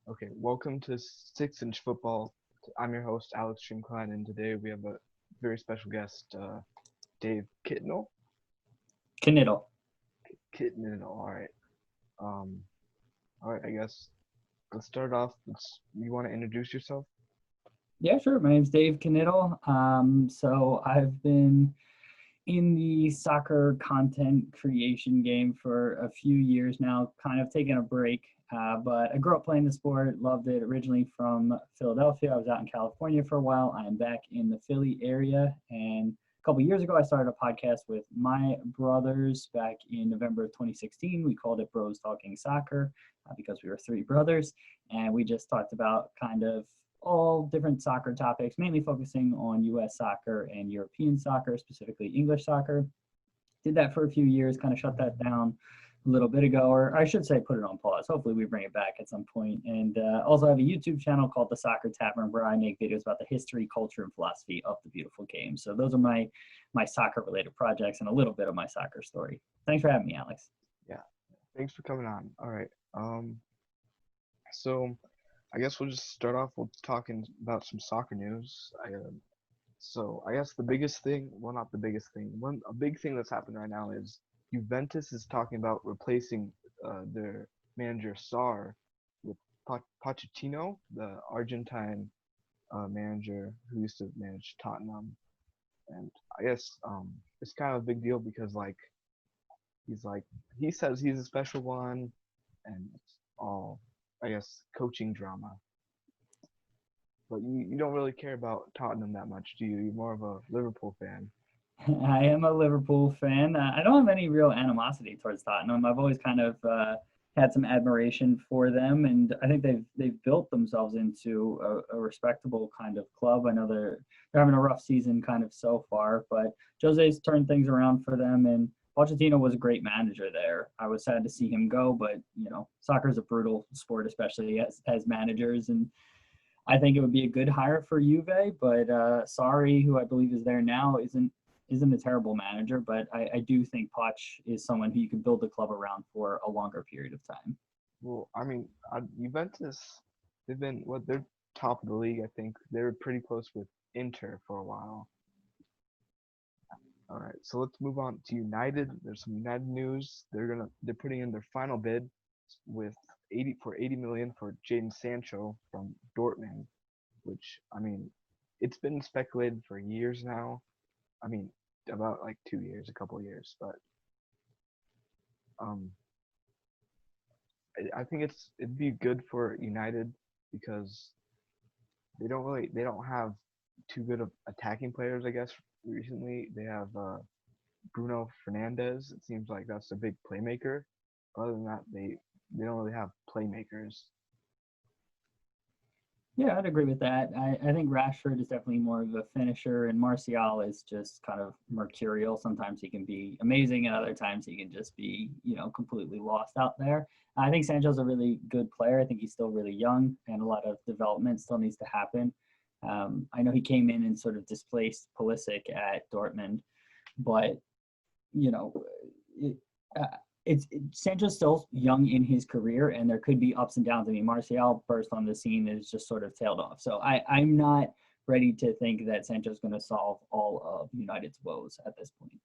Okay, welcome to 6-inch football. I'm your host, Alex Streamcline, and today we have a very special guest, Dave Kitnell. Knittle. Kitnell, all right. Um, all right, I guess let's start off. You want to introduce yourself? Yeah, sure. My name's Dave Knittle. So I've been in the soccer content creation game for a few years now, kind of taking a break. But I grew up playing the sport, loved it originally from Philadelphia. I was out in California for a while. I'm back in the Philly area. And a couple years ago, I started a podcast with my brothers back in November of 2016. We called it Bros Talking Soccer because we were three brothers. And we just talked about kind of all different soccer topics, mainly focusing on US soccer and European soccer, specifically English soccer. Did that for a few years, kind of shut that down a little bit ago, or I should say put it on pause. Hopefully we bring it back at some point. And also have a YouTube channel called The Soccer Tavern where I make videos about the history, culture, and philosophy of the beautiful game. So those are my soccer related projects and a little bit of my soccer story. Thanks for having me, Alex. Yeah, thanks for coming on. All right. So I guess we'll just start off with talking about some soccer news. So I guess the biggest thing, well, not the biggest thing, a big thing that's happened right now is Juventus is talking about replacing their manager Sarr with Pochettino, the Argentine manager who used to manage Tottenham. And I guess it's kind of a big deal because he's like he says he's a special one, and it's all I guess coaching drama. But you don't really care about Tottenham that much, do you? You're more of a Liverpool fan. I am a Liverpool fan. I don't have any real animosity towards Tottenham. I've always kind of had some admiration for them, and I think they've built themselves into a respectable kind of club. I know they're having a rough season kind of so far, but Jose's turned things around for them, and Pochettino was a great manager there. I was sad to see him go, but soccer is a brutal sport, especially as managers, and I think it would be a good hire for Juve, but Sarri, who I believe is there now, isn't a terrible manager, but I do think Poch is someone who you can build the club around for a longer period of time. Well, I mean, Juventus, they've been they're top of the league. I think they were pretty close with Inter for a while. All right, so let's move on to United. There's some United news. They're putting in their final bid with 80 million for Jadon Sancho from Dortmund, which I mean, it's been speculated for years now. I mean, about like 2 years, a couple of years, but um, I think it'd be good for United because they don't have too good of attacking players. I guess recently they have Bruno Fernandez. It seems like that's a big playmaker. Other than that, they don't really have playmakers. Yeah, I'd agree with that. I think Rashford is definitely more of a finisher, and Martial is just kind of mercurial. Sometimes he can be amazing, and other times he can just be, completely lost out there. I think Sancho's a really good player. I think he's still really young, and a lot of development still needs to happen. I know he came in and sort of displaced Pulisic at Dortmund, but you know, it, uh, Sancho's still young in his career, and there could be ups and downs. I mean, Martial burst on the scene and has just sort of tailed off. So I'm not ready to think that Sancho's going to solve all of United's woes at this point.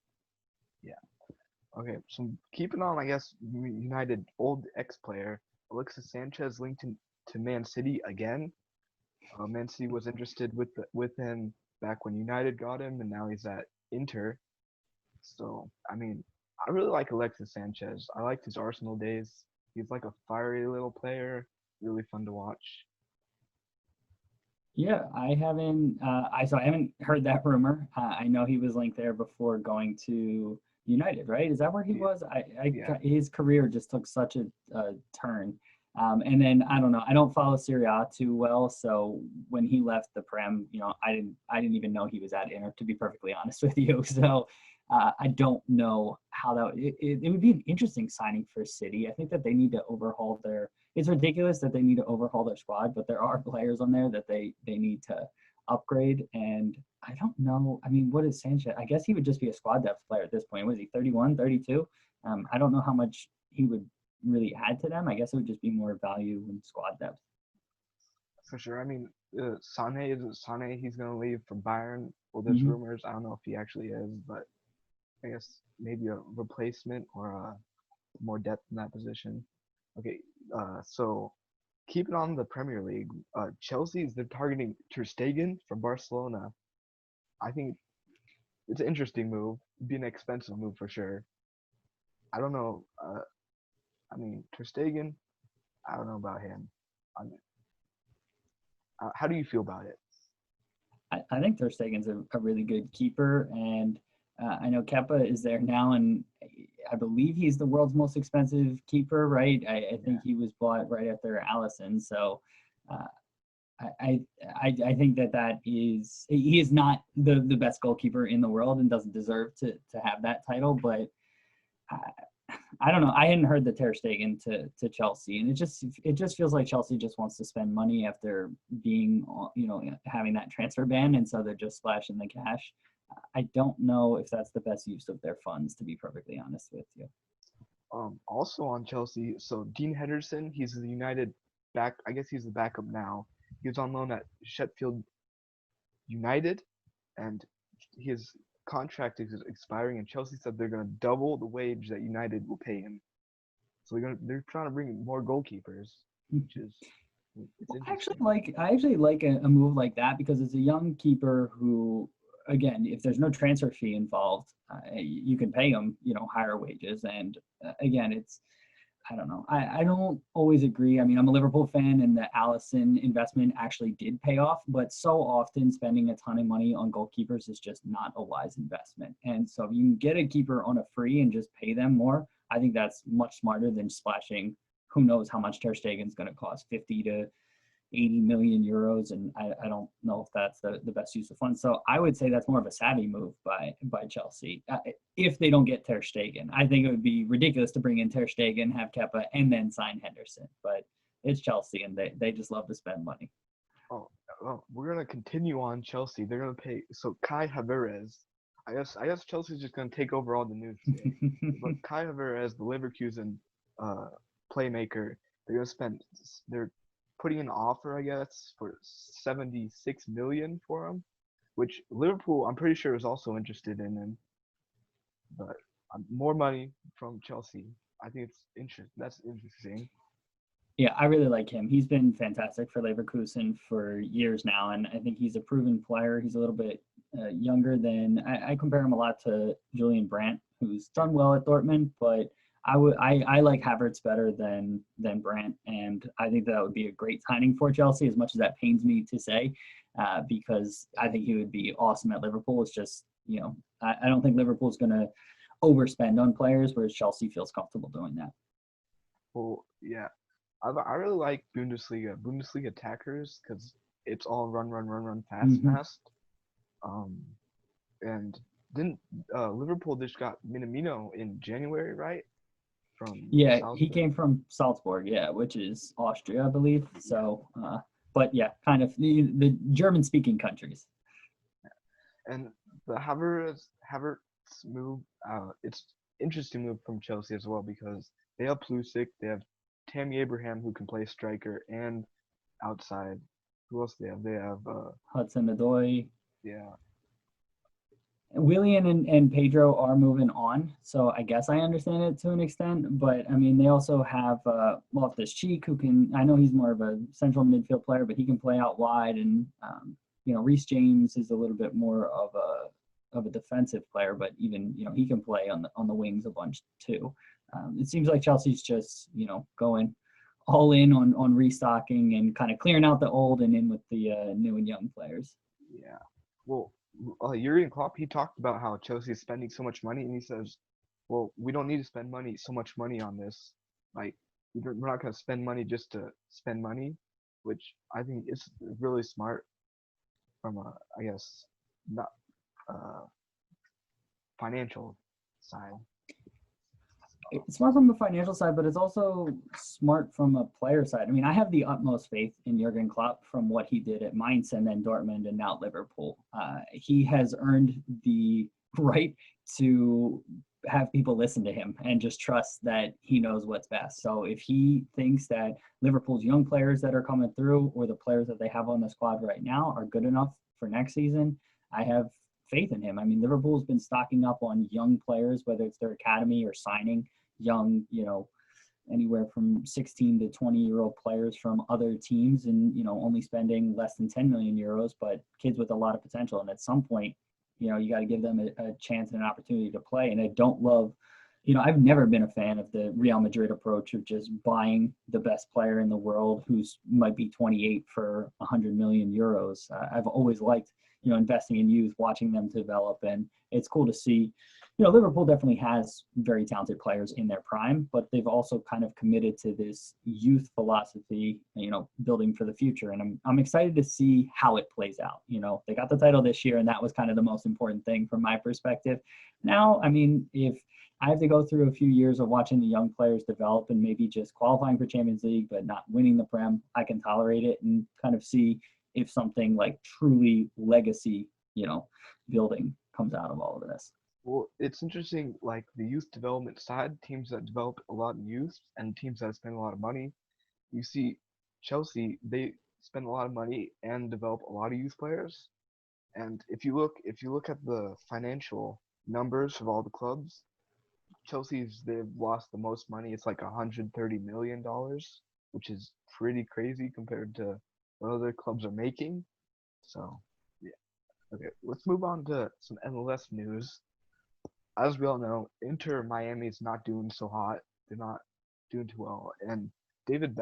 Yeah. Okay. So keeping on, I guess United old ex-player Alexis Sanchez linked to Man City again. Man City was interested with him back when United got him, and now he's at Inter. So I mean, I really like Alexis Sanchez. I liked his Arsenal days. He's like a fiery little player, really fun to watch. Yeah, I haven't. I haven't heard that rumor. I know he was linked there before going to United, right? Is that where he Yeah, was? yeah, His career just took such a turn. And then I don't know. I don't follow Serie A too well, so when he left the Prem, I didn't even know he was at Inter. To be perfectly honest with you, so I don't know how it would be an interesting signing for City. I think that they need to overhaul their. It's ridiculous that they need to overhaul their squad, but there are players on there that they need to upgrade. And I don't know. I mean, what is Sanchez? I guess he would just be a squad depth player at this point. Was he 31, 32? I don't know how much he would really add to them. I guess it would just be more value in squad depth. for sure. I mean, Sane is Sane. He's gonna leave for Bayern. Well, there's Hmm. rumors. I don't know if he actually is, but I guess maybe a replacement or more depth in that position. Okay, so keeping on the Premier League, Chelsea's they're targeting Ter Stegen from Barcelona. I think it's an interesting move. It'd be an expensive move for sure. I don't know. I mean, Ter Stegen. I don't know about him. I mean, how do you feel about it? I think Ter Stegen's a really good keeper, and I know Kepa is there now, and I believe he's the world's most expensive keeper, right? I Yeah. think he was bought right after Allison, so uh, I think that he is not the best goalkeeper in the world and doesn't deserve to have that title, but I, I don't know. I hadn't heard the Ter Stegen to Chelsea, and it just feels like Chelsea just wants to spend money after being having that transfer ban, and so they're just splashing the cash. I don't know if that's the best use of their funds, to be perfectly honest with you. Also on Chelsea, so Dean Henderson, he's the United back. I guess he's the backup now. He was on loan at Sheffield United, and his contract is expiring. And Chelsea said they're gonna double the wage that United will pay him. So they're trying to bring more goalkeepers, which is it's interesting. I actually like a move like that because it's a young keeper who, again, if there's no transfer fee involved, you can pay him, higher wages. And again, I don't know. I don't always agree. I mean, I'm a Liverpool fan, and the Allison investment actually did pay off, but so often spending a ton of money on goalkeepers is just not a wise investment. And so if you can get a keeper on a free and just pay them more, I think that's much smarter than splashing who knows how much Ter Stegen's going to cost, 50 to 80 million euros, and I don't know if that's the best use of funds. So I would say that's more of a savvy move by Chelsea. If they don't get Ter Stegen, I think it would be ridiculous to bring in Ter Stegen, have Kepa, and then sign Henderson. But it's Chelsea, and they just love to spend money. Oh, well, we're gonna continue on Chelsea. They're gonna pay. So Kai Havertz. I guess Chelsea's just gonna take over all the news today. But Kai Havertz, the Leverkusen uh, playmaker, they're gonna spend. They're putting an offer, I guess, for 76 million for him, which Liverpool, I'm pretty sure, is also interested in him. But more money from Chelsea. I think it's interesting. That's interesting. Yeah, I really like him. He's been fantastic for Leverkusen for years now, and I think he's a proven player. He's a little bit younger than I compare him a lot to Julian Brandt, who's Yeah. done well at Dortmund, but I like Havertz better than Brandt, and I think that would be a great signing for Chelsea. As much as that pains me to say, because I think he would be awesome at Liverpool. It's just I don't think Liverpool's going to overspend on players, whereas Chelsea feels comfortable doing that. Well, yeah. I really like Bundesliga attackers because it's all run, run, run, run, fast, Mm-hmm. fast. Um, and didn't Liverpool just got Minamino in January, right? From Yeah, he Salzburg. came from Salzburg, yeah, which is Austria, I believe. So, but yeah, kind of the German-speaking countries. And the Havertz move, it's interesting move from Chelsea as well because they have Pulisic, they have Tammy Abraham who can play striker and outside. Who else they have? They have Hudson-Odoi. yeah. Willian and Pedro are moving on, so I guess I understand it to an extent. But I mean, they also have Loftus-Cheek, who can. I know he's more of a central midfield player, but he can play out wide. And Reece James is a little bit more of a defensive player, but even he can play on the wings a bunch too. It seems like Chelsea's just going all in on restocking and kind of clearing out the old and in with the new and young players. Yeah. Well, Jurgen Klopp, he talked about how Chelsea is spending so much money, and he says, "Well, we don't need to spend so much money on this. Like, we're not going to spend money just to spend money," which I think is really smart from a, I guess, not uh, financial side. It's smart from a financial side, but it's also smart from a player side. I mean, I have the utmost faith in Jurgen Klopp from what he did at Mainz and then Dortmund and now Liverpool. He has earned the right to have people listen to him and just trust that he knows what's best. So if he thinks that Liverpool's young players that are coming through or the players that they have on the squad right now are good enough for next season, I have faith in him. I mean, Liverpool's been stocking up on young players, whether it's their academy or signing young, anywhere from 16 to 20-year-old players from other teams, and only spending less than 10 million euros, but kids with a lot of potential. And at some point, you got to give them a chance and an opportunity to play. And I don't love, I've never been a fan of the Real Madrid approach of just buying the best player in the world who's might be 28 for 100 million euros. I've always liked, investing in youth, watching them develop. And it's cool to see, Liverpool definitely has very talented players in their prime, but they've also kind of committed to this youth philosophy, building for the future. And I'm excited to see how it plays out. They got the title this year, and that was kind of the most important thing from my perspective. Now, I mean, if I have to go through a few years of watching the young players develop and maybe just qualifying for Champions League, but not winning the Prem, I can tolerate it and kind of see if something like truly legacy, building comes out of all of this. Well, it's interesting, like the youth development side, teams that develop a lot in youth and teams that spend a lot of money. You see, Chelsea, they spend a lot of money and develop a lot of youth players. And if you look at the financial numbers of all the clubs, they've lost the most money. It's like $130 million, which is pretty crazy compared to what other clubs are making. So, yeah. Okay, let's move on to some MLS news. As we all know, Inter Miami is not doing so hot. They're not doing too well. And David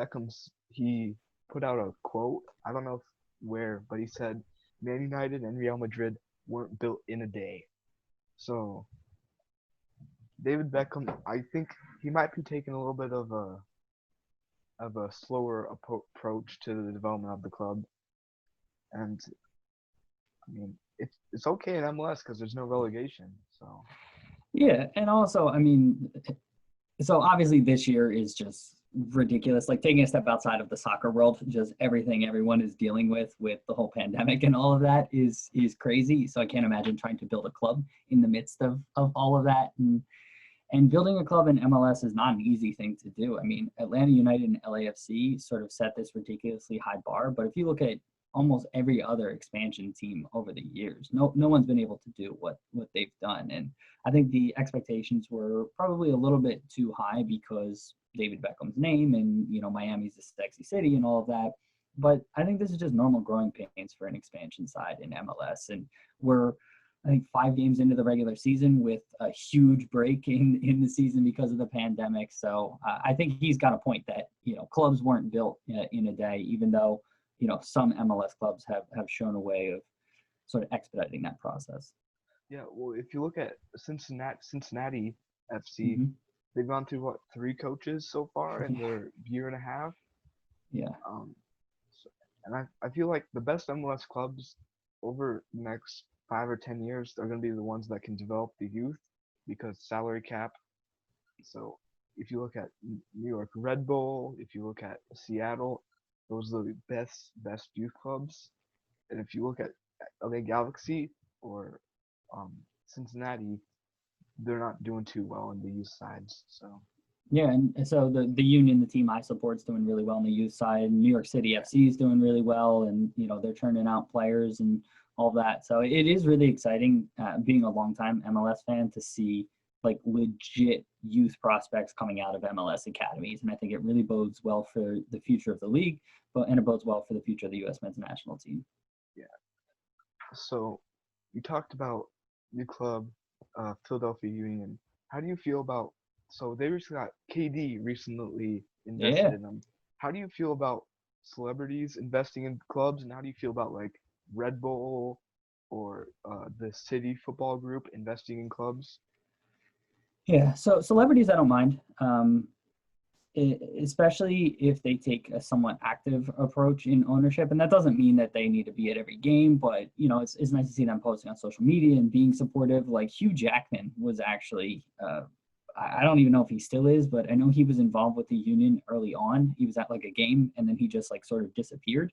he put out a quote. I don't know where, but he said Man United and Real Madrid weren't built in a day. So David Beckham, I think he might be taking a little bit of a slower approach to the development of the club. And I mean, it's okay in MLS because there's no relegation. So Yeah, and also, I mean, so obviously this year is just ridiculous. Like taking a step outside of the soccer world, just everything everyone is dealing with the whole pandemic and all of that is crazy. So I can't imagine trying to build a club in the midst of all of that. And building a club in MLS is not an easy thing to do. I mean, Atlanta United and LAFC sort of set this ridiculously high bar. But if you look at almost every other expansion team over the years, no one's been able to do what they've done. And I think the expectations were probably a little bit too high because David Beckham's name and, Miami's a sexy city and all of that. But I think this is just normal growing pains for an expansion side in MLS. And we're, I think, 5 games into the regular season with a huge break in the season because of the pandemic. So I think he's got a point that, clubs weren't built in a day, even though, some MLS clubs have shown a way of sort of expediting that process. yeah, well, if you look at Cincinnati FC, Mm-hmm. they've gone through what 3 coaches so far in their year and a half. Yeah. So, and I feel like the best MLS clubs over the next 5 or 10 years are going to be the ones that can develop the youth because salary cap. So if you look at New York Red Bull, if you look at Seattle, those are the best youth clubs. And if you look at LA Galaxy or Cincinnati, they're not doing too well in the youth sides. So Yeah, and so the Union, the team I support, is doing really well on the youth side. New York City FC is doing really well, and they're turning out players and all that. So it is really exciting, being a longtime MLS fan, to see like legit youth prospects coming out of MLS academies, and I think it really bodes well for the future of the league, and it bodes well for the future of the U.S. men's national team. yeah. So you talked about your club, Philadelphia Union. How do you feel about? So they recently got KD recently invested Yeah. in them. How do you feel about celebrities investing in clubs, and how do you feel about like Red Bull or the City Football Group investing in clubs? Yeah, so celebrities, I don't mind, especially if they take a somewhat active approach in ownership. And that doesn't mean that they need to be at every game, but it's nice to see them posting on social media and being supportive. Like Hugh Jackman was actually, I don't even know if he still is, but I know he was involved with the Union early on. He was at like a game and then he just like sort of disappeared.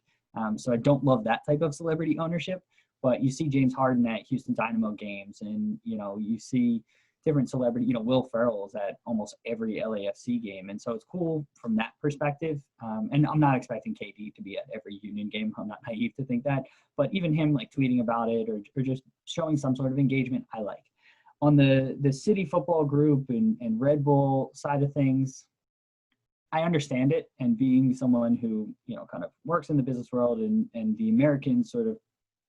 So I don't love that type of celebrity ownership. But you see James Harden at Houston Dynamo games, and you see different celebrity. Will Ferrell is at almost every LAFC game, and so it's cool from that perspective. And I'm not expecting KD to be at every Union game. I'm not naive to think that, but even him like tweeting about it or just showing some sort of engagement, I like. On the City Football Group and Red Bull side of things, I understand it, and being someone who kind of works in the business world and the American sort of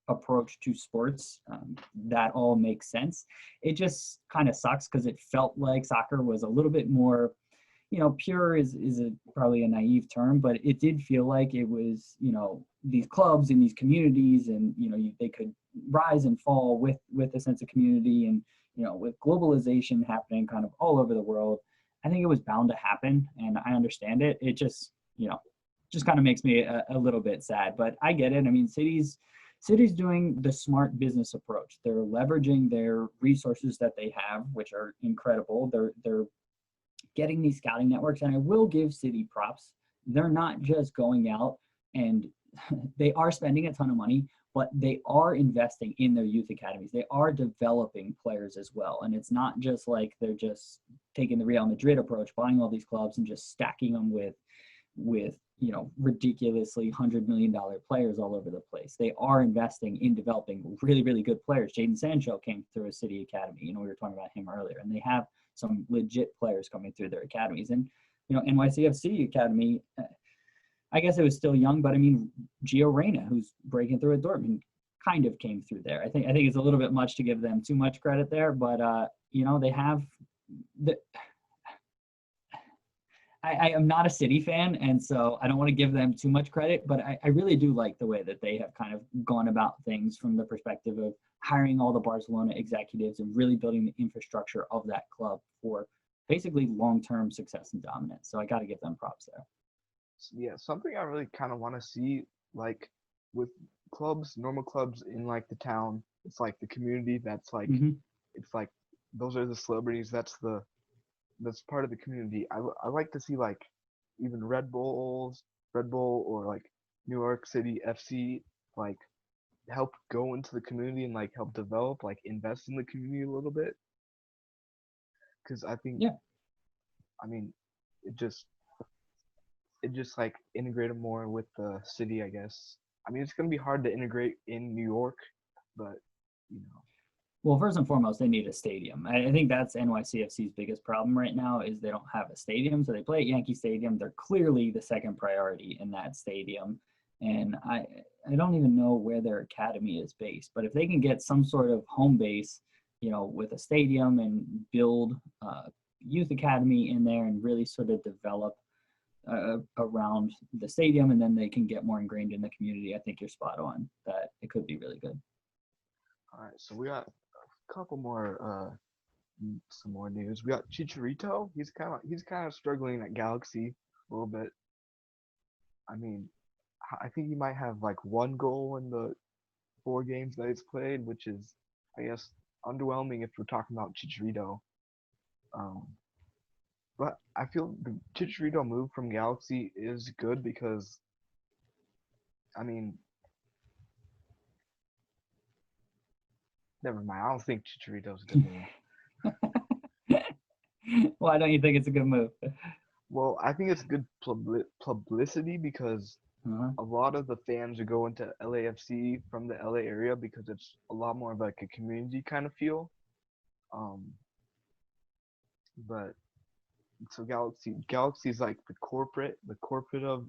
approach to sports, that all makes sense. It just kind of sucks because it felt like soccer was a little bit more, pure is probably a naive term, but it did feel like it was, these clubs and these communities, and they could rise and fall with a sense of community, and with globalization happening kind of all over the world. I think it was bound to happen, and I understand it. It just, just kind of makes me a little bit sad, but I get it. I mean, cities doing the smart business approach. They're leveraging their resources that they have, which are incredible. They're getting these scouting networks, and I will give city props. They're not just going out and they are spending a ton of money, but they are investing in their youth academies. They are developing players as well. And it's not just like they're just taking the Real Madrid approach, buying all these clubs and just stacking them with ridiculously $100 million players all over the place. They are investing in developing really, really good players. Jadon Sancho came through a city academy. We were talking about him earlier, and they have some legit players coming through their academies. And, NYCFC Academy, I guess it was still young, but I mean, Gio Reyna, who's breaking through at Dortmund, kind of came through there. I think it's a little bit much to give them too much credit there, but they have the. I am not a City fan, and so I don't want to give them too much credit, but I really do like the way that they have kind of gone about things from the perspective of hiring all the Barcelona executives and really building the infrastructure of that club for basically long-term success and dominance. So I got to give them props there. Yeah, something I really kind of want to see, like with clubs, normal clubs in like the town, it's like the community that's like, it's like those are the celebrities. That's part of the community. I like to see like even Red Bull or like New York City FC like help go into the community and like help develop, like invest in the community a little bit. Because I think, I mean, it just like integrated more with the city, I guess. I mean, it's gonna be hard to integrate in New York, but Well, first and foremost, they need a stadium. I think that's NYCFC's biggest problem right now is they don't have a stadium. So they play at Yankee Stadium. They're clearly the second priority in that stadium. And I don't even know where their academy is based. But if they can get some sort of home base, with a stadium and build a youth academy in there and really sort of develop around the stadium, and then they can get more ingrained in the community, I think you're spot on that it could be really good. All right, so we got couple more some more news. We got Chicharito. He's kind of struggling at Galaxy a little bit. I mean, I think he might have like one goal in the 4 games that he's played, which is, I guess, underwhelming if we're talking about Chicharito. But I feel the Chicharito move from Galaxy is good because, I mean, never mind. I don't think Chicharito's a good move. Why don't you think it's a good move? Well, I think it's good publicity because a lot of the fans are going to LAFC from the LA area because it's a lot more of like a community kind of feel. But so Galaxy is like the corporate of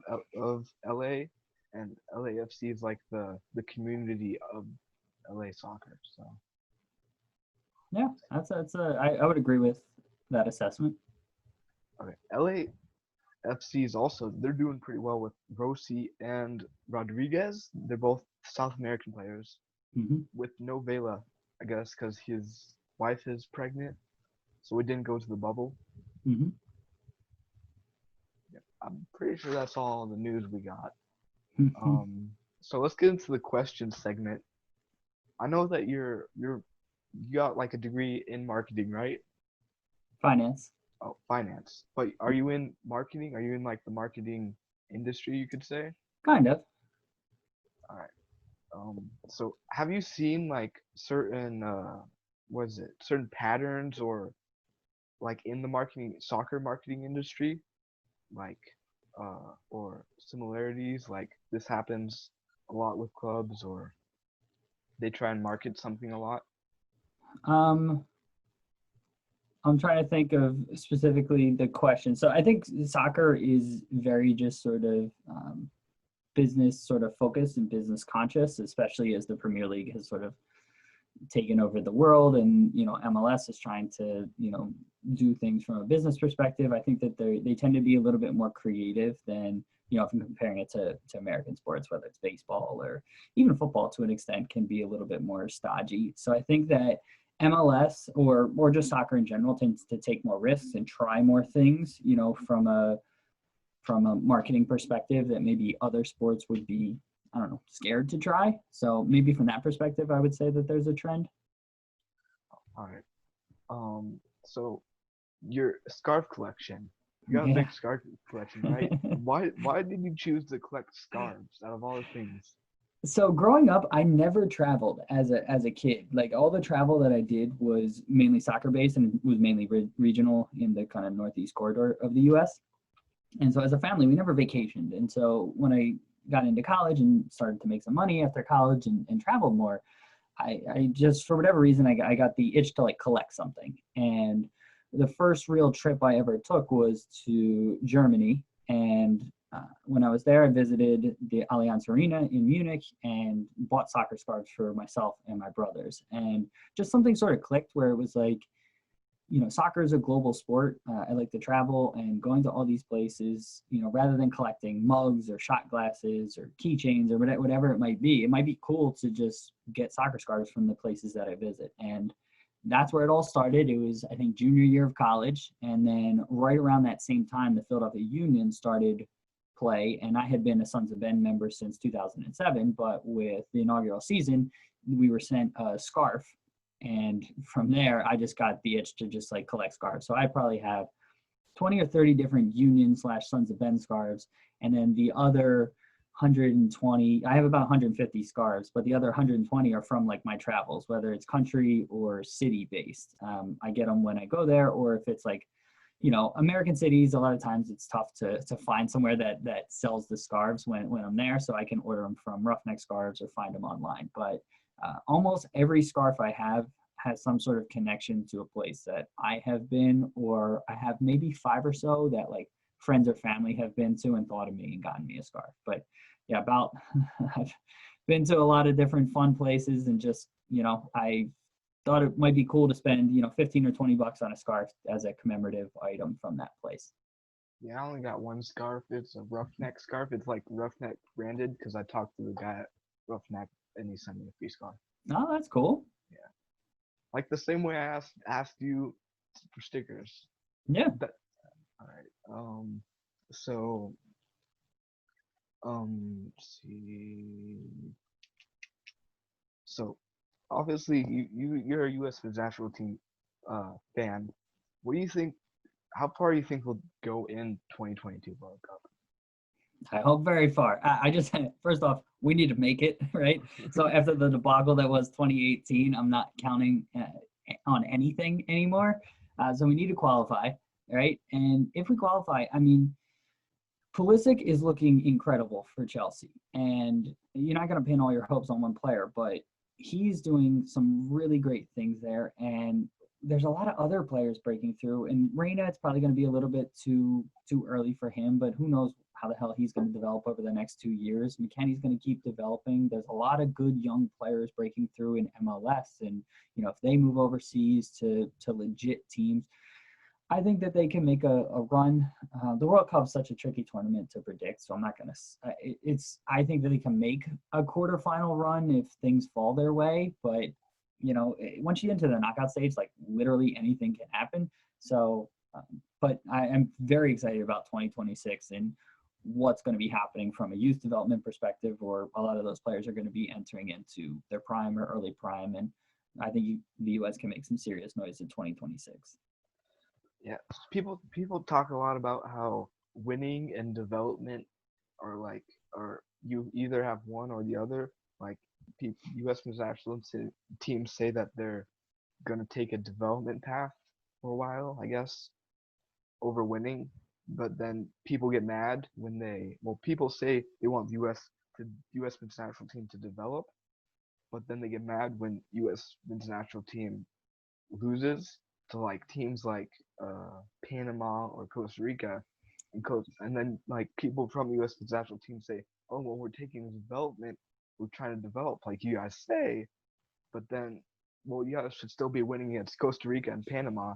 LA, and LAFC is like the community of LA soccer. So yeah, I would agree with that assessment. Okay, LAFC is also, they're doing pretty well with Rossi and Rodriguez. They're both South American players with no Vela, I guess, because his wife is pregnant, so it didn't go to the bubble. Yeah, I'm pretty sure that's all the news we got. So let's get into the question segment. I know that you got like a degree in marketing, right? Finance. Oh, finance. But are you in marketing? Are you in like the marketing industry, you could say? Kind of. All right. So have you seen like certain was it certain patterns or like in the marketing soccer marketing industry, like or similarities, like this happens a lot with clubs, or they try and market something a lot. Um, I'm trying to think of specifically the question. So I think soccer is very just sort of business sort of focused and business conscious, especially as the Premier League has sort of taken over the world, and MLS is trying to do things from a business perspective. I think that they tend to be a little bit more creative than if I'm comparing it to American sports, whether it's baseball or even football to an extent, can be a little bit more stodgy. So I think that MLS or just soccer in general tends to take more risks and try more things, from a marketing perspective that maybe other sports would be, I don't know, scared to try. So maybe from that perspective, I would say that there's a trend. All right. So your scarf collection. You got a Yeah. big scarf collection, right? Why did you choose to collect scarves out of all the things? So growing up, I never traveled as a kid. Like all the travel that I did was mainly soccer based and was mainly regional in the kind of northeast corridor of the U.S. And so as a family, we never vacationed. And so when I got into college and started to make some money after college and traveled more, I just, for whatever reason, I got the itch to like collect something. And the first real trip I ever took was to Germany. And when I was there, I visited the Allianz Arena in Munich and bought soccer scarves for myself and my brothers. And just something sort of clicked where it was like, soccer is a global sport. I like to travel and going to all these places, rather than collecting mugs or shot glasses or keychains or whatever it might be. It might be cool to just get soccer scarves from the places that I visit. And that's where it all started. It was, I think, junior year of college. And then right around that same time, the Philadelphia Union started play. And I had been a Sons of Ben member since 2007. But with the inaugural season, we were sent a scarf, and from there I just got the itch to just like collect scarves. So I probably have 20 or 30 different Union slash Sons of Ben scarves, and then the other 120, I have about 150 scarves, but the other 120 are from like my travels, whether it's country or city based. I get them when I go there, or if it's like American cities, a lot of times it's tough to find somewhere that sells the scarves when I'm there, so I can order them from Roughneck Scarves or find them online. But almost every scarf I have has some sort of connection to a place that I have been, or I have maybe 5 or so that like friends or family have been to and thought of me and gotten me a scarf. But yeah, about I've been to a lot of different fun places, and just I thought it might be cool to spend 15 or 20 bucks on a scarf as a commemorative item from that place. Yeah, I only got one scarf. It's a Roughneck scarf. It's like Roughneck branded because I talked to the guy at Roughneck and he sent me a free scarf. Oh, that's cool. Yeah, like the same way I asked you for stickers. Yeah. That all right. So let's see. So obviously you're a U.S. national team fan. What do you think? How far do you think we'll go in 2022 World Cup? I hope very far. I just, first off, we need to make it, right? So after the debacle that was 2018, I'm not counting on anything anymore. So we need to qualify, right? And if we qualify, I mean, Pulisic is looking incredible for Chelsea. And you're not going to pin all your hopes on one player, but he's doing some really great things there. And there's a lot of other players breaking through. And Reina, it's probably going to be a little bit too early for him, but who knows how the hell he's going to develop over the next 2 years. McKennie's going to keep developing. There's a lot of good young players breaking through in MLS. And, if they move overseas to legit teams, I think that they can make a run. The World Cup is such a tricky tournament to predict, so I'm not going to. I think that they can make a quarterfinal run if things fall their way. But once you get into the knockout stage, like literally anything can happen. So, but I am very excited about 2026 and what's going to be happening from a youth development perspective, or a lot of those players are going to be entering into their prime or early prime, and I think the U.S. can make some serious noise in 2026. Yeah, people talk a lot about how winning and development are like are you either have one or the other. Like U.S. national teams say that gonna take a development path for a while, I guess, over winning. But then people get mad when people say they want U.S. men's national team to develop, but then they get mad when U.S. men's national team loses to like teams like Panama or Costa Rica, and then like people from the U.S. national team say, "Oh, well, we're taking development, we're trying to develop, like you guys say," but then, well, you guys should still be winning against Costa Rica and Panama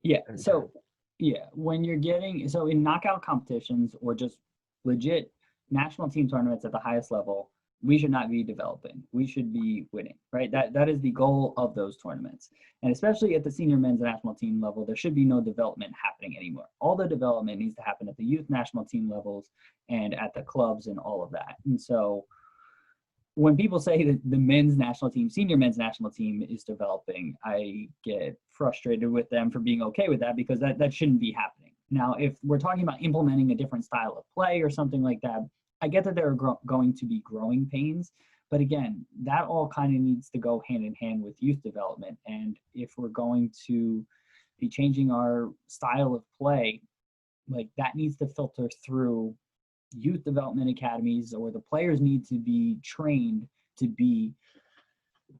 Yeah. every time. So yeah, when you're getting so in knockout competitions or just legit national team tournaments at the highest level, we should not be developing. We should be winning, right? That is the goal of those tournaments. And especially at the senior men's national team level, there should be no development happening anymore. All the development needs to happen at the youth national team levels and at the clubs and all of that. And so when people say that the men's national team, senior men's national team is developing, I get frustrated with them for being okay with that because that shouldn't be happening. Now, if we're talking about implementing a different style of play or something like that, I get that there are going to be growing pains. But again, that all kind of needs to go hand in hand with youth development. And if we're going to be changing our style of play, like that needs to filter through youth development academies, or the players need to be trained to be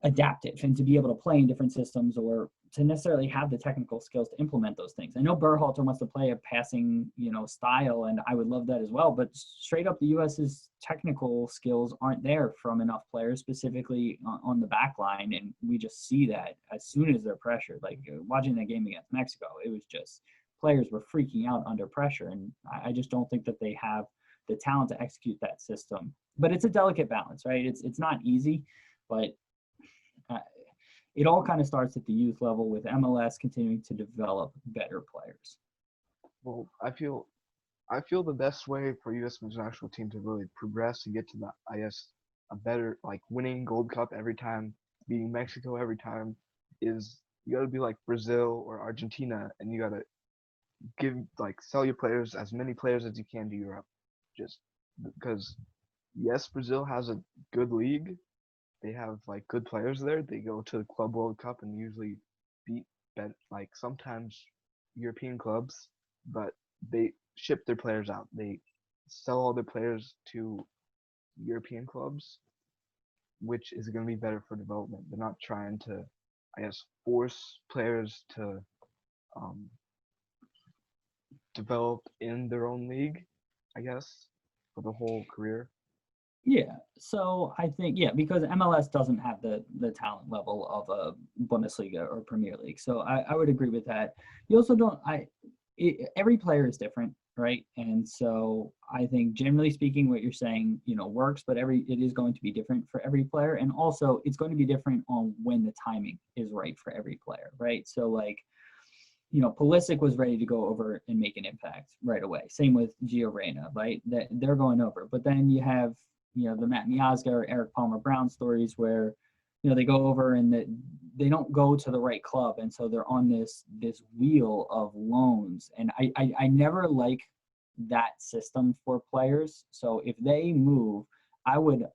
adaptive and to be able to play in different systems or to necessarily have the technical skills to implement those things. I know Berhalter wants to play a passing, style, and I would love that as well. But straight up, the U.S.'s technical skills aren't there from enough players, specifically on the back line, and we just see that as soon as they're pressured. Like watching that game against Mexico, it was just players were freaking out under pressure, and I just don't think that they have the talent to execute that system. But it's a delicate balance, right? It's not easy, but uh, it all kind of starts at the youth level with MLS continuing to develop better players. Well, I feel the best way for U.S. men's national team to really progress and get to the, I guess, a better, like winning Gold Cup every time, beating Mexico every time, is you gotta be like Brazil or Argentina, and you gotta sell your players, as many players as you can, to Europe, just because yes, Brazil has a good league. They have like good players there. They go to the Club World Cup and usually beat like sometimes European clubs, but they ship their players out. They sell all their players to European clubs, which is going to be better for development. They're not trying to, I guess, force players to um, develop in their own league, I guess, for the whole career. Yeah, so I think because MLS doesn't have the talent level of a Bundesliga or Premier League, so I would agree with that. You also don't every player is different, right? And so I think generally speaking, what you're saying, works, but it is going to be different for every player, and also it's going to be different on when the timing is right for every player, right? So like Pulisic was ready to go over and make an impact right away. Same with Gio Reyna, right? That they're going over. But then you have, the Matt Miazga or Eric Palmer Brown stories where, they go over and they don't go to the right club. And so they're on this wheel of loans. And I never like that system for players. So if they move, I would,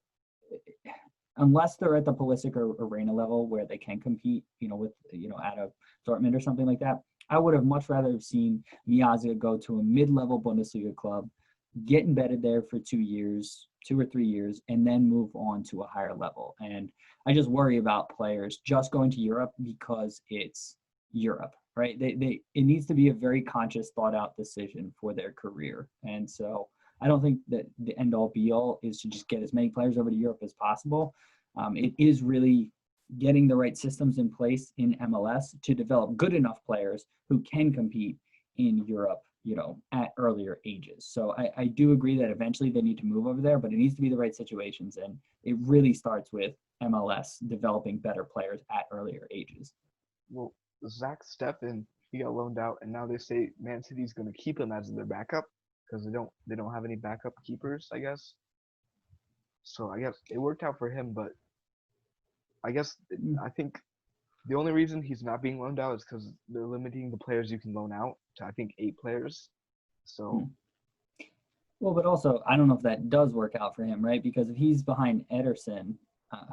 unless they're at the Pulisic or Reyna level where they can compete, with, at a Dortmund or something like that, I would have much rather have seen Miazga go to a mid-level Bundesliga club, get embedded there for 2 or 3 years, and then move on to a higher level. And I just worry about players just going to Europe because it's Europe, right? It needs to be a very conscious, thought-out decision for their career. And so I don't think that the end-all, be-all is to just get as many players over to Europe as possible. It is really getting the right systems in place in MLS to develop good enough players who can compete in Europe, at earlier ages. So I do agree that eventually they need to move over there, but it needs to be the right situations. And it really starts with MLS developing better players at earlier ages. Well, Zach Steffen, he got loaned out, and now they say Man City's going to keep him as their backup because they don't have any backup keepers, I guess. So I guess it worked out for him, but I think the only reason he's not being loaned out is because they're limiting the players you can loan out to, I think, 8 players. So Well, but also, I don't know if that does work out for him, right? Because if he's behind Ederson,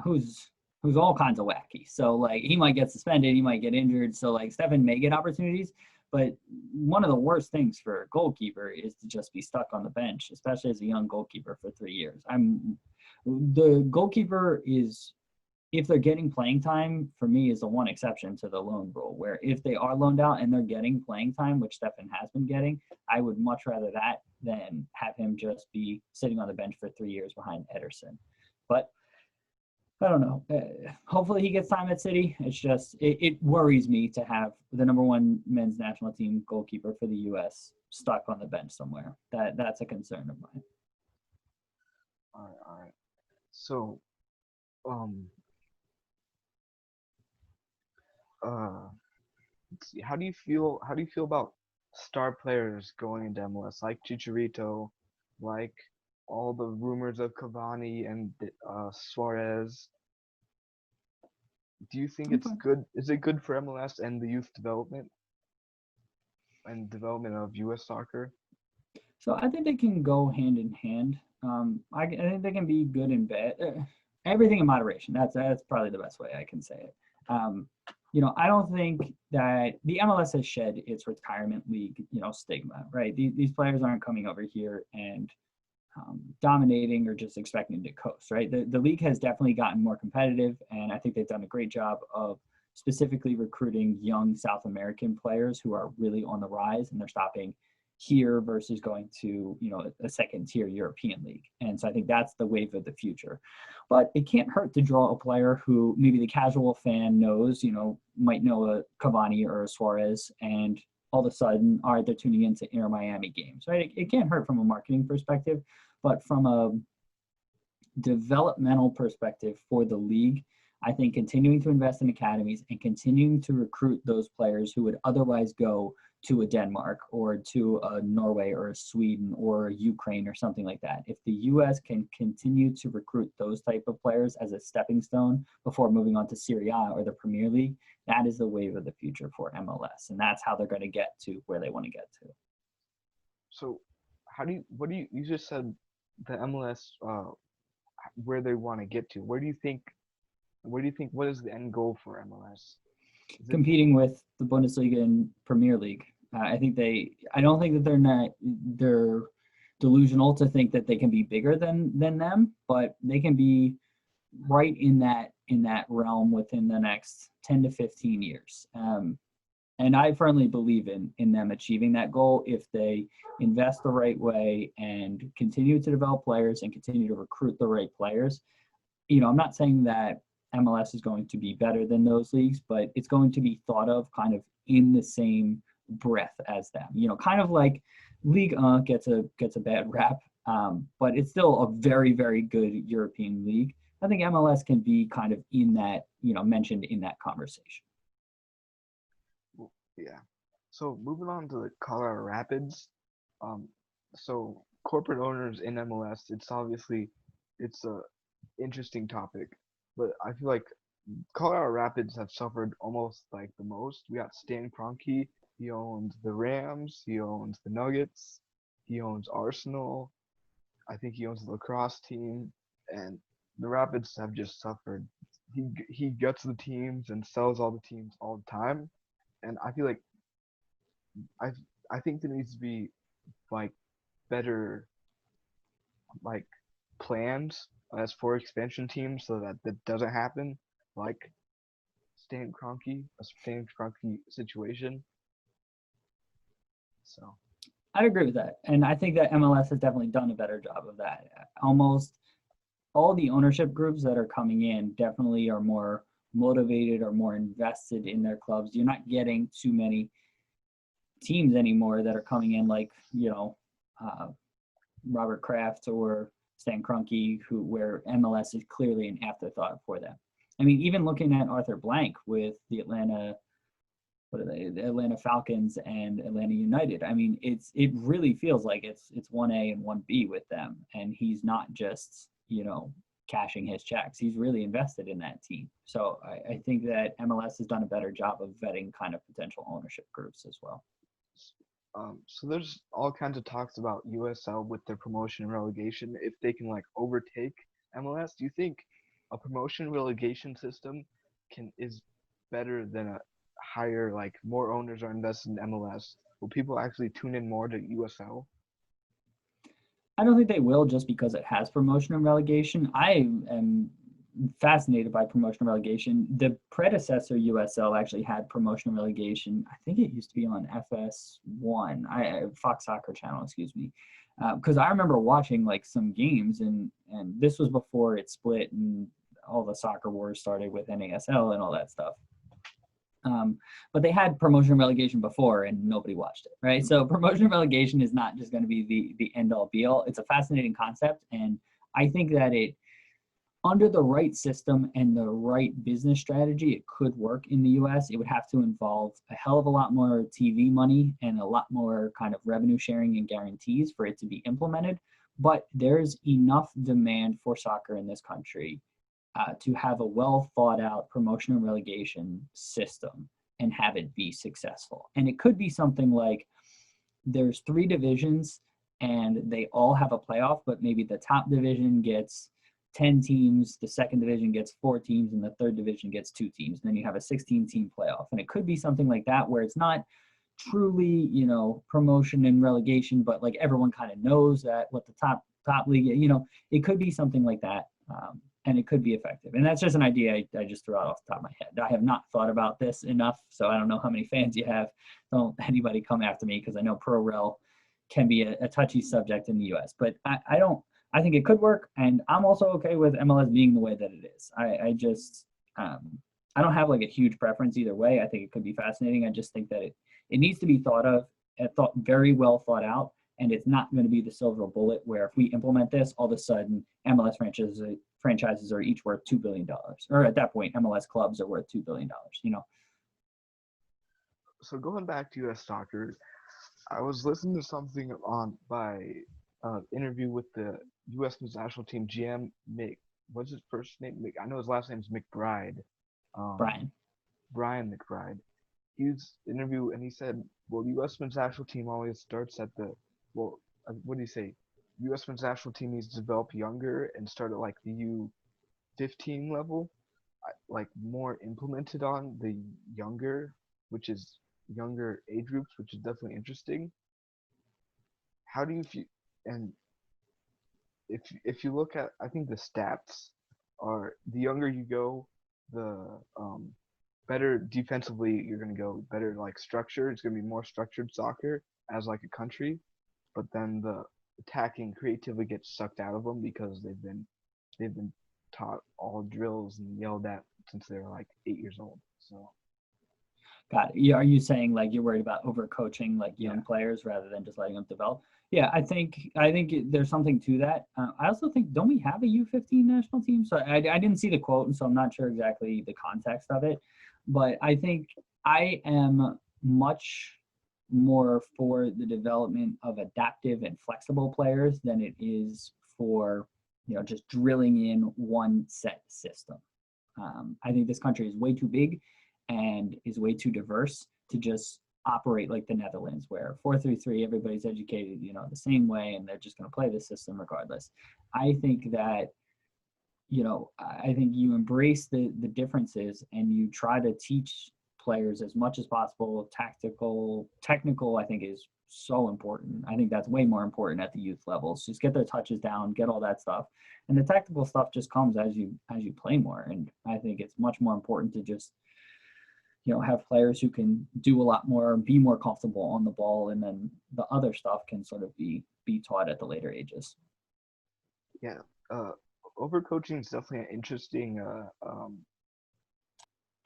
who's who's all kinds of wacky. So like he might get suspended, he might get injured. So like Stefan may get opportunities, but one of the worst things for a goalkeeper is to just be stuck on the bench, especially as a young goalkeeper for 3 years. The goalkeeper is, if they're getting playing time, for me is the one exception to the loan rule, where if they are loaned out and they're getting playing time, which Stefan has been getting, I would much rather that than have him just be sitting on the bench for 3 years behind Ederson. But I don't know. Hopefully he gets time at City. It's just it worries me to have the number one men's national team goalkeeper for the U.S. stuck on the bench somewhere. That's a concern of mine. All right. So, um, uh, let's see. How do you feel? How do you feel about star players going into MLS, like Chicharito, like all the rumors of Cavani and Suarez? Do you think I'm it's fine. good? Is it good for MLS and the youth development and development of U.S. soccer? So I think they can go hand in hand. I think they can be good and bad. Everything in moderation. That's probably the best way I can say it. Um, I don't think that the MLS has shed its retirement league, stigma, right? These players aren't coming over here and dominating or just expecting to coast, right? The league has definitely gotten more competitive, and I think they've done a great job of specifically recruiting young South American players who are really on the rise, and they're stopping here versus going to a second tier European league. And so I think that's the wave of the future. But it can't hurt to draw a player who maybe the casual fan knows, might know a Cavani or a Suarez, and all of a sudden, all right, they're tuning into Inter Miami games, right? It can't hurt from a marketing perspective, but from a developmental perspective for the league, I think continuing to invest in academies and continuing to recruit those players who would otherwise go to a Denmark or to a Norway or a Sweden or a Ukraine or something like that. If the US can continue to recruit those type of players as a stepping stone before moving on to Serie A or the Premier League, that is the wave of the future for MLS. And that's how they're going to get to where they want to get to. So, you just said the MLS, where they want to get to? What is the end goal for MLS? Is it Competing with the Bundesliga and Premier League. I don't think that they're delusional to think that they can be bigger than them, but they can be right in that realm within the next 10 to 15 years. And I firmly believe in them achieving that goal if they invest the right way and continue to develop players and continue to recruit the right players. I'm not saying that MLS is going to be better than those leagues, but it's going to be thought of kind of in the same breath as them. Kind of like League gets a bad rap, but it's still a very, very good European league. I think MLS can be kind of in that, mentioned in that conversation. Yeah. So moving on to the Colorado Rapids. Um, so corporate owners in MLS, it's a interesting topic, but I feel like Colorado Rapids have suffered almost like the most. We got Stan Kroenke. He owns the Rams. He owns the Nuggets. He owns Arsenal. I think he owns the lacrosse team, and the Rapids have just suffered. He gets the teams and sells all the teams all the time, and I feel like I I think there needs to be like better like plans as for expansion teams so that that doesn't happen. Like a Stan Kroenke situation. So I'd agree with that. And I think that MLS has definitely done a better job of that. Almost all the ownership groups that are coming in definitely are more motivated or more invested in their clubs. You're not getting too many teams anymore that are coming in like, uh, Robert Kraft or Stan Kroenke, where MLS is clearly an afterthought for them. I mean, even looking at Arthur Blank with the what are they, the Atlanta Falcons and Atlanta United. I mean, it really feels like it's 1A and 1B with them, and he's not just cashing his checks. He's really invested in that team. So I think that MLS has done a better job of vetting kind of potential ownership groups as well. so there's all kinds of talks about USL with their promotion and relegation if they can like overtake MLS. Do you think a promotion relegation system is better than a higher, like, more owners are invested in MLS. Will people actually tune in more to USL? I don't think they will just because it has promotion and relegation. I am fascinated by promotion and relegation. The predecessor USL actually had promotion and relegation. I think it used to be on FS1, Fox Soccer Channel, excuse me. Because I remember watching like some games, and this was before it split and all the soccer wars started with NASL and all that stuff. But they had promotion and relegation before and nobody watched it, right? So promotion and relegation is not just going to be the end all be all. It's a fascinating concept. And I think that it, under the right system and the right business strategy, it could work in the US. It would have to involve a hell of a lot more TV money and a lot more kind of revenue sharing and guarantees for it to be implemented. But there's enough demand for soccer in this country to have a well thought out promotion and relegation system and have it be successful. And it could be something like there's 3 divisions and they all have a playoff, but maybe the top division gets 10 teams, the second division gets 4 teams, and the third division gets 2 teams. And then you have a 16-team playoff. And it could be something like that where it's not truly, promotion and relegation, but like everyone kind of knows that what the top league, it could be something like that. And it could be effective. And that's just an idea I just threw out off the top of my head. I have not thought about this enough, so I don't know how many fans you have. Don't anybody come after me because I know pro rel can be a touchy subject in the US. But I think it could work, and I'm also okay with MLS being the way that it is. I just I don't have like a huge preference either way. I think it could be fascinating. I just think that it needs to be thought of, very well thought out, and it's not going to be the silver bullet where if we implement this, all of a sudden MLS franchises are each worth $2 billion. Or at that point, MLS clubs are worth $2 billion, So going back to US soccer, I was listening to something on by interview with the US men's national team GM Mick. What's his first name? Mick. I know his last name is McBride. Brian. Brian McBride. He was interview and he said, well, the U.S. men's national team always starts at what do you say? U.S. men's national team needs to develop younger and start at like the U15 level, like more implemented on the younger, which is younger age groups, which is definitely interesting. How do you feel? And if you look at, I think the stats are the younger you go, the better defensively you're gonna go, better like structure. It's gonna be more structured soccer as like a country, but then the attacking creativity gets sucked out of them because they've been taught all drills and yelled at since they were like 8 years old. So Got it. Yeah, are you saying like you're worried about overcoaching like young yeah, players rather than just letting them develop? Yeah, I think there's something to that. I also think don't we have a U15 national team? So I didn't see the quote, and so I'm not sure exactly the context of it. But I think I am much more for the development of adaptive and flexible players than it is for just drilling in one set system. I think this country is way too big and is way too diverse to just operate like the Netherlands, where 4-3-3, everybody's educated, the same way, and they're just going to play the system regardless. I think that, I think you embrace the differences and you try to teach players as much as possible. Technical, I think is so important. I think that's way more important at the youth levels. Just get their touches down, get all that stuff, and the tactical stuff just comes as you play more. And I think it's much more important to just have players who can do a lot more, be more comfortable on the ball, and then the other stuff can sort of be taught at the later ages. yeah. Overcoaching is definitely an interesting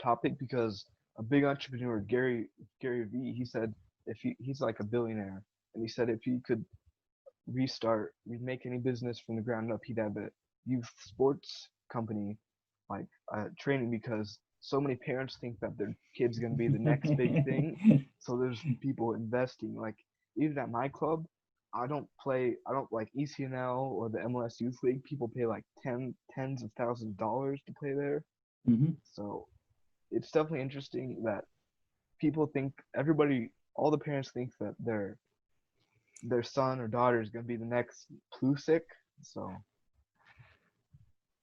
topic because a big entrepreneur, Gary V, he said if he's like a billionaire, and he said if he could remake any business from the ground up, he'd have a youth sports company, like training, because so many parents think that their kid's gonna be the next big thing. So there's people investing. Like even at my club, I don't like ECNL or the MLS Youth League. People pay like tens of thousands of dollars to play there. Mm-hmm. So it's definitely interesting that all the parents think that their son or daughter is gonna be the next Plusik. So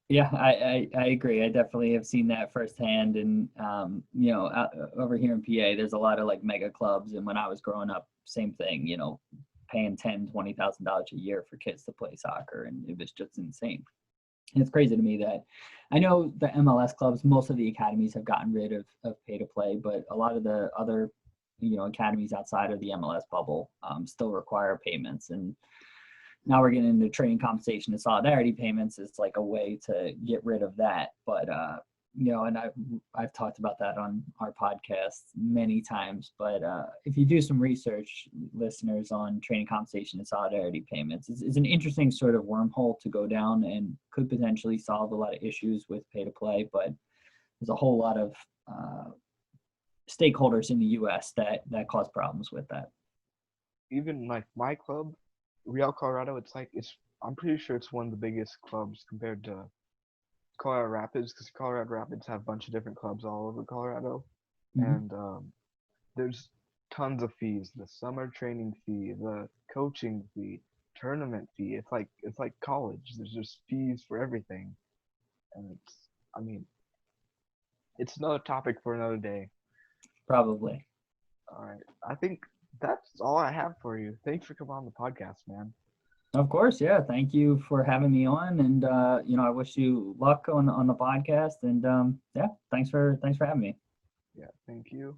Yeah, I agree. I definitely have seen that firsthand. And, over here in PA, there's a lot of like mega clubs. And when I was growing up, same thing, paying $10,000, $20,000 a year for kids to play soccer. And it was just insane. And it's crazy to me that I know the MLS clubs, most of the academies have gotten rid of pay to play, but a lot of the other, academies outside of the MLS bubble still require payments. And now we're getting into training compensation and solidarity payments is like a way to get rid of that. But and I've talked about that on our podcast many times. But if you do some research, listeners, on training compensation and solidarity payments, it's an interesting sort of wormhole to go down and could potentially solve a lot of issues with pay to play. But there's a whole lot of stakeholders in the U.S. that cause problems with that. Even like my club, Real Colorado, I'm pretty sure it's one of the biggest clubs compared to Colorado Rapids, because Colorado Rapids have a bunch of different clubs all over Colorado, Mm-hmm. and there's tons of fees. The summer training fee, the coaching fee, tournament fee. It's like college. There's just fees for everything, and I mean, it's another topic for another day. Probably. All right, I think that's all I have for you. Thanks for coming on the podcast, man. Of course, yeah. Thank you for having me on, and I wish you luck on the podcast. And yeah, thanks for having me. Yeah, thank you.